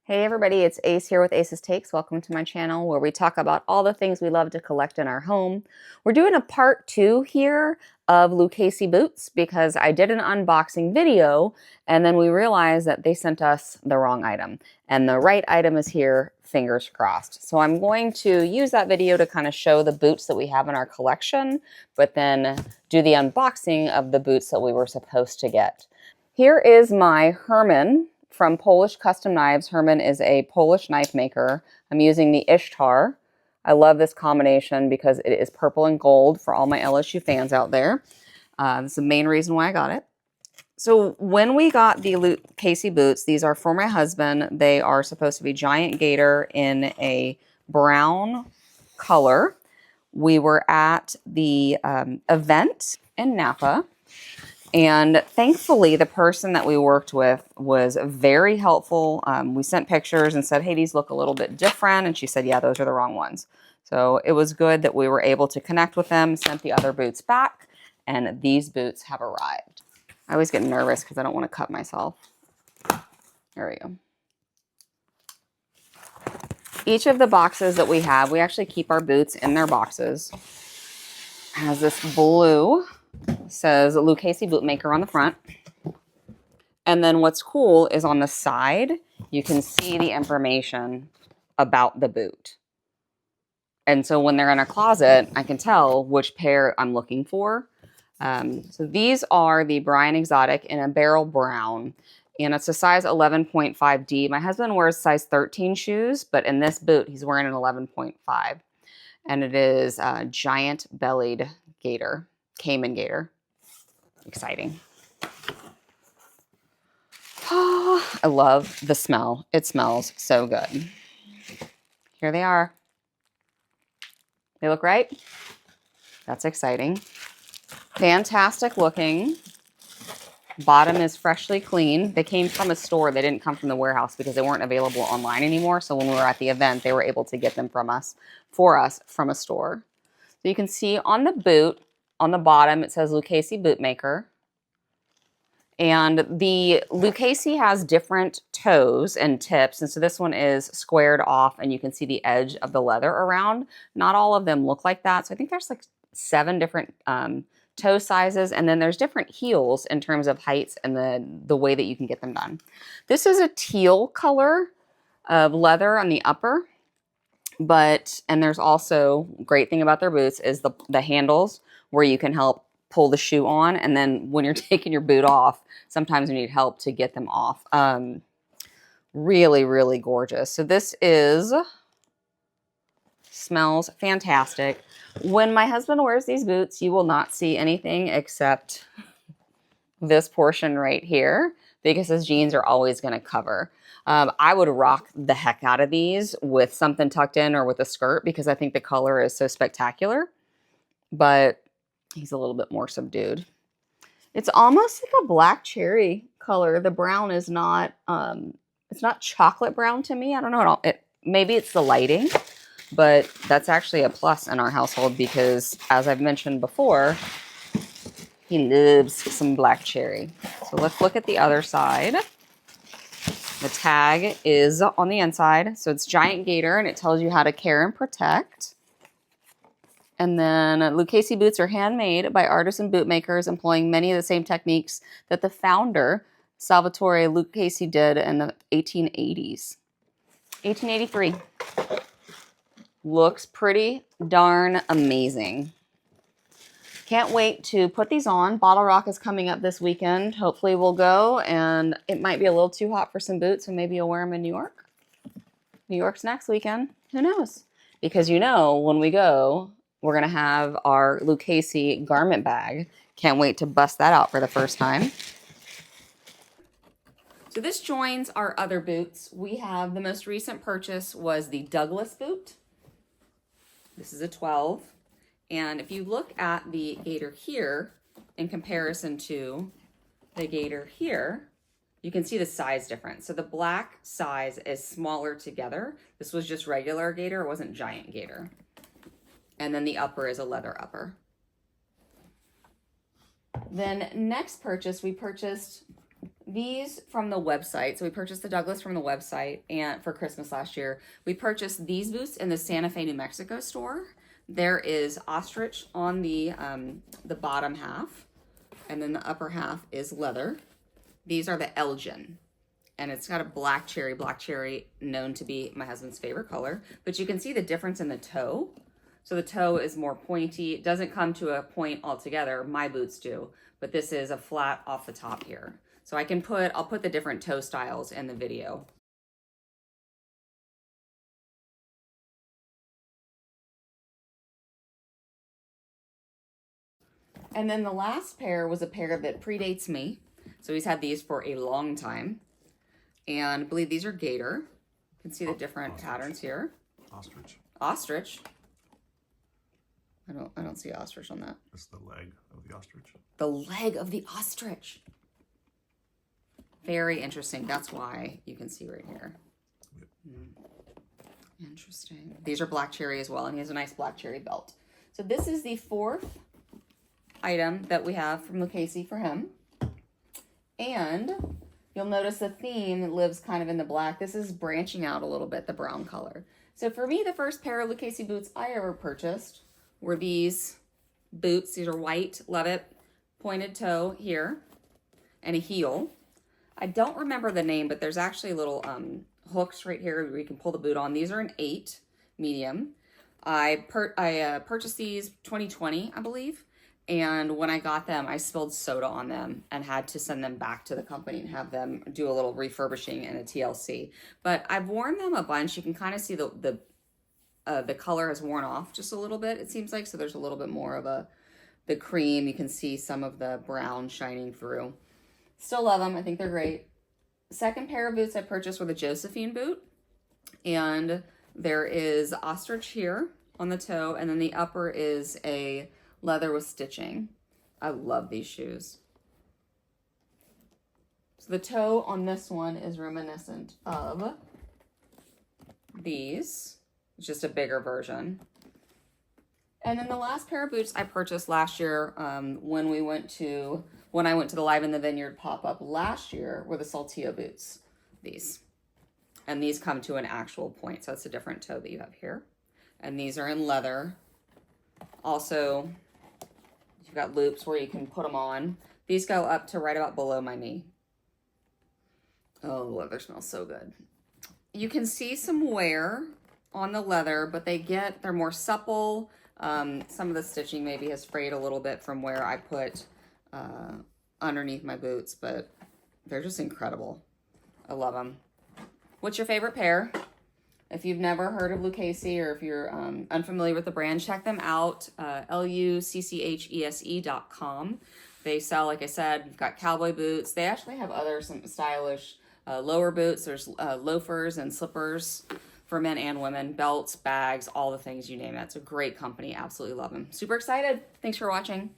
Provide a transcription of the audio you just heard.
Hey everybody, it's Ace here with Ace's Takes. Welcome to my channel where we talk about all the things we love to collect in our home. We're doing a part 2 here of Lucchese boots because I did an unboxing video and then we realized that they sent us the wrong item. And the right item is here, fingers crossed. So I'm going to use that video to kind of show the boots that we have in our collection, but then do the unboxing of the boots that we were supposed to get. Here is my Herman from Polish Custom Knives. Herman is a Polish knife maker. I'm using the Ishtar. I love this combination because it is purple and gold for all my LSU fans out there. That's the main reason why I got it. So when we got the Lucchese boots, these are for my husband. They are supposed to be giant gator in a brown color. We were at the event in Napa. And thankfully, the person that we worked with was very helpful. We sent pictures and said, hey, these look a little bit different. And she said, yeah, those are the wrong ones. So it was good that we were able to connect with them, sent the other boots back, and these boots have arrived. I always get nervous because I don't want to cut myself. There we go. Each of the boxes that we have, we actually keep our boots in their boxes. It has this blue, says Lucchese Bootmaker on the front. And then what's cool is on the side, you can see the information about the boot. And so when they're in a closet, I can tell which pair I'm looking for. So these are the Bryan Exotic in a barrel brown, and it's a size 11.5D. My husband wears size 13 shoes, but in this boot, he's wearing an 11.5. And it is a giant bellied gator, Caiman gator. Exciting. Oh, I love the smell. It smells so good. Here they are. They look right. That's exciting. Fantastic looking. Bottom is freshly clean. They came from a store. They didn't come from the warehouse because they weren't available online anymore. So when we were at the event, they were able to get them from us, from a store. So you can see on the boot, on the bottom, it says Lucchese Bootmaker. And the Lucchese has different toes and tips. And so this one is squared off and you can see the edge of the leather around. Not all of them look like that. So I think there's like 7 different toe sizes. And then there's different heels in terms of heights and the way that you can get them done. This is a teal color of leather on the upper. And there's also, great thing about their boots is the handles where you can help pull the shoe on. And then when you're taking your boot off, sometimes you need help to get them off. Really, really gorgeous. So this smells fantastic. When my husband wears these boots, you will not see anything except this portion right here because his jeans are always going to cover. I would rock the heck out of these with something tucked in or with a skirt because I think the color is so spectacular, but he's a little bit more subdued. It's almost like a black cherry color. The brown is not, it's not chocolate brown to me. I don't know at all. Maybe it's the lighting, but that's actually a plus in our household because as I've mentioned before, he loves some black cherry. So let's look at the other side. The tag is on the inside. So it's giant gator and it tells you how to care and protect. And then Lucchese boots are handmade by artisan bootmakers employing many of the same techniques that the founder, Salvatore Lucchese, did in the 1880s. 1883. Looks pretty darn amazing. Can't wait to put these on. Bottle Rock is coming up this weekend. Hopefully we'll go, and it might be a little too hot for some boots, so maybe you'll wear them in New York. New York's next weekend. Who knows? Because you know, when we go, we're going to have our Lucchese garment bag. Can't wait to bust that out for the first time. So this joins our other boots. We have the most recent purchase was the Douglas boot. This is a 12. And if you look at the gator here in comparison to the gator here, you can see the size difference. So the black size is smaller together. This was just regular gator, it wasn't giant gator. And then the upper is a leather upper. Then next purchase, we purchased these from the website. So we purchased the Douglas from the website, and for Christmas last year. We purchased these boots in the Santa Fe, New Mexico store. There is ostrich on the bottom half, and then the upper half is leather. These are the Elgin, and it's got a black cherry known to be my husband's favorite color. But you can see the difference in the toe. So the toe is more pointy. It doesn't come to a point altogether. My boots do, but this is a flat off the top here. So I'll put the different toe styles in the video. And then the last pair was a pair that predates me. So he's had these for a long time. And I believe these are gator. You can see the different patterns here. Ostrich. Ostrich. I don't see ostrich on that. It's the leg of the ostrich. The leg of the ostrich. Very interesting. That's why you can see right here. Yep. Interesting. These are black cherry as well, and he has a nice black cherry belt. So this is the fourth item that we have from Lucchese for him. And you'll notice the theme lives kind of in the black. This is branching out a little bit, the brown color. So for me, the first pair of Lucchese boots I ever purchased were these boots. These are white, love it. Pointed toe here and a heel. I don't remember the name, but there's actually little hooks right here where you can pull the boot on. These are an 8 medium. I purchased these 2020, I believe. And when I got them, I spilled soda on them and had to send them back to the company and have them do a little refurbishing and a TLC. But I've worn them a bunch. You can kind of see the color has worn off just a little bit, it seems like. So there's a little bit more of the cream. You can see some of the brown shining through. Still love them. I think they're great. Second pair of boots I purchased were the Josephine boot. And there is ostrich here on the toe. And then the upper is a leather with stitching. I love these shoes. So the toe on this one is reminiscent of these. It's just a bigger version. And then the last pair of boots I purchased last year when I went to the Live in the Vineyard pop-up last year were the Saltillo boots, these. And these come to an actual point, so it's a different toe that you have here. And these are in leather. Also, you've got loops where you can put them on. These go up to right about below my knee. Oh, the leather smells so good. You can see some wear on the leather, but they're more supple. Some of the stitching maybe has frayed a little bit from where I put underneath my boots, but they're just incredible. I love them. What's your favorite pair? If you've never heard of Lucchese, or if you're unfamiliar with the brand, check them out, lucchese.com. They sell, like I said, you've got cowboy boots. They actually have some stylish lower boots. There's loafers and slippers for men and women, belts, bags, all the things, you name it. It's a great company. Absolutely love them. Super excited. Thanks for watching.